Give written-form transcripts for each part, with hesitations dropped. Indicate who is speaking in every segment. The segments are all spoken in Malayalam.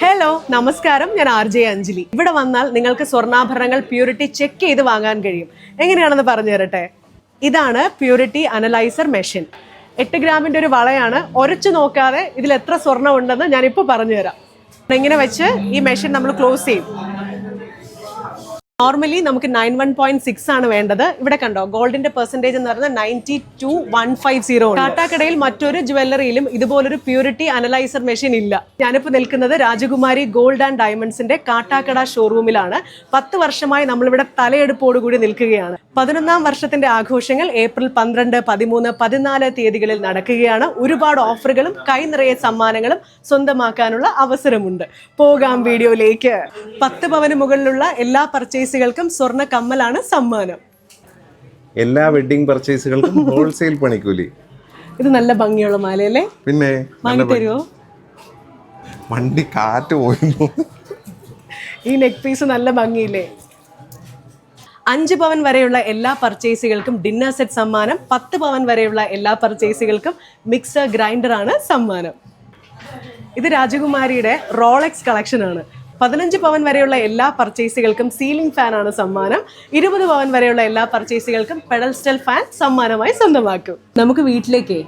Speaker 1: ഹലോ നമസ്കാരം, ഞാൻ RJ അഞ്ജലി. ഇവിടെ വന്നാൽ നിങ്ങൾക്ക് സ്വർണ്ണാഭരണങ്ങൾ പ്യൂരിറ്റി ചെക്ക് ചെയ്ത് വാങ്ങാൻ കഴിയും. എങ്ങനെയാണെന്ന് പറഞ്ഞു തരട്ടെ. ഇതാണ് പ്യൂരിറ്റി അനലൈസർ മെഷീൻ. 8 ഗ്രാമിൻ്റെ ഒരു വളയാണ്. ഉരച്ചു നോക്കാതെ ഇതിൽ എത്ര സ്വർണ്ണം ഉണ്ടെന്ന് ഞാനിപ്പോൾ പറഞ്ഞു തരാം. ഇങ്ങനെ വെച്ച് ഈ മെഷീൻ നമ്മൾ ക്ലോസ് ചെയ്യും. നോർമലി നമുക്ക് 91.6 ആണ് വേണ്ടത്. ഇവിടെ കണ്ടോ, ഗോൾഡിന്റെ പെർസെന്റേജ് എന്ന് പറയുന്നത് 92,150. ടാറ്റാക്കടയിൽ മറ്റൊരു ജ്വല്ലറിയിലും ഇതുപോലൊരു പ്യൂരിറ്റി അനലൈസർ മെഷീൻ ഇല്ല. ഞാനിപ്പോൾ നിൽക്കുന്നത് രാജകുമാരി ഗോൾഡ് ആൻഡ് ഡയമണ്ട്സിന്റെ കാട്ടാക്കട ഷോറൂമിലാണ്. 10 വർഷമായി നമ്മളിവിടെ തലയെടുപ്പോടുകൂടി നിൽക്കുകയാണ്. 11ാം വർഷത്തിന്റെ ആഘോഷങ്ങൾ ഏപ്രിൽ 12, 13, 14 തീയതികളിൽ നടക്കുകയാണ്. ഒരുപാട് ഓഫറുകളും കൈ നിറയെ സമ്മാനങ്ങളും സ്വന്തമാക്കാനുള്ള അവസരമുണ്ട്. പോകാം വീഡിയോയിലേക്ക്. 10 പവന് മുകളിലുള്ള എല്ലാ പർച്ചേസുകൾക്കും സ്വർണ്ണ കമ്മലാണ് സമ്മാനം.
Speaker 2: എല്ലാ വെഡിങ് പർച്ചേസുകൾക്കും ഹോൾസെയിൽ പണിക്കൂലി.
Speaker 1: ഇത് നല്ല ഭംഗിയുള്ള മാലയല്ലേ? പിന്നെ വാങ്ങി തരുമോ?
Speaker 2: വണ്ടി കാറ്റ് പോയിരുന്നു.
Speaker 1: ഈ നെക്ക് പീസ് നല്ല ഭംഗിയില്ലേ? 5 പവൻ വരെയുള്ള എല്ലാ പർച്ചേസുകൾക്കും ഡിന്നർ സെറ്റ് സമ്മാനം. 10 പവൻ വരെയുള്ള എല്ലാ പർച്ചേസുകൾക്കും മിക്സർ ഗ്രൈൻഡർ ആണ് സമ്മാനം. ഇത് രാജകുമാരിയുടെ റോളക്സ് കളക്ഷൻ ആണ്. 15 പവൻ വരെയുള്ള എല്ലാ പർച്ചേസുകൾക്കും സീലിംഗ് ഫാൻ ആണ് സമ്മാനം. 20 പവൻ വരെയുള്ള എല്ലാ പർച്ചേസുകൾക്കും പെഡൽസ്റ്റൽ ഫാൻ സമ്മാനമായി സ്വന്തമാക്കും. നമുക്ക് വീട്ടിലേക്ക്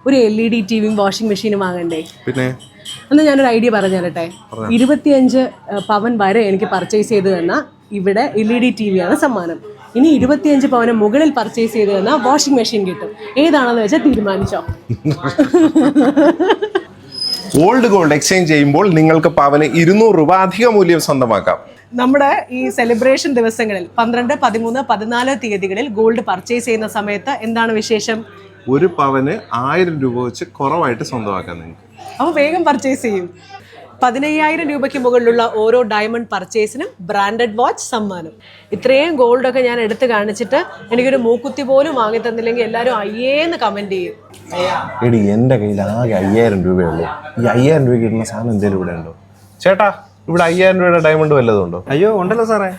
Speaker 1: ഒരു LED ടിവിയും വാഷിംഗ് മെഷീനും വാങ്ങണ്ടേ?
Speaker 2: പിന്നെ
Speaker 1: എന്ന് ഞാനൊരു ഐഡിയ പറഞ്ഞു തരട്ടെ. 25 പവൻ വരെ എനിക്ക് പർച്ചേസ് ചെയ്ത് തന്നാൽ ഇവിടെ LED TV ആണ് സമ്മാനം. ഇനി 25 പവന് മുകളിൽ പർച്ചേസ് ചെയ്ത് തന്നാൽ വാഷിംഗ് മെഷീൻ കിട്ടും. ഏതാണെന്ന് വെച്ചാൽ തീരുമാനിച്ചോ.
Speaker 2: ഓൾഡ് ഗോൾഡ് എക്സ്ചേഞ്ച് ചെയ്യുമ്പോൾ നിങ്ങൾക്ക് പവന് 200 രൂപ അധിക മൂല്യം സ്വന്തമാക്കാം.
Speaker 1: നമ്മുടെ ഈ സെലിബ്രേഷൻ ദിവസങ്ങളിൽ 12, 13, 14 തീയതികളിൽ ഗോൾഡ് പർച്ചേസ് ചെയ്യുന്ന സമയത്ത് എന്താണ് വിശേഷം?
Speaker 2: ഒരു പവന് 1000 രൂപ വെച്ച് കുറവായിട്ട് സ്വന്തമാക്കാം നിങ്ങൾക്ക്.
Speaker 1: അപ്പോൾ വേഗം പർച്ചേസ് ചെയ്യും. 15,000 രൂപയ്ക്ക് മുകളിലുള്ള ഓരോ ഡയമണ്ട് പർച്ചേസിനും ബ്രാൻഡഡ് വാച്ച് സമ്മാനം. ഇത്രയും ഗോൾഡൊക്കെ ഞാൻ എടുത്ത് കാണിച്ചിട്ട് എനിക്കൊരു മൂക്കുത്തി പോലും വാങ്ങി തന്നില്ലെങ്കിൽ എല്ലാവരും അയ്യേന്ന് കമന്റ് ചെയ്യും.
Speaker 2: എടി എൻ്റെ കയ്യിൽ ആകെ 5000 രൂപയുള്ളൂ. ഈ 5000 രൂപ കിട്ടുന്ന സാധനം എന്തെങ്കിലും ഇവിടെ ഉണ്ടോ ചേട്ടാ? ഇവിടെ 5000 രൂപയുടെ ഡയമണ്ട് വല്ലതും ഉണ്ടോ?
Speaker 3: അയ്യോ ഉണ്ടല്ലോ സാറേ.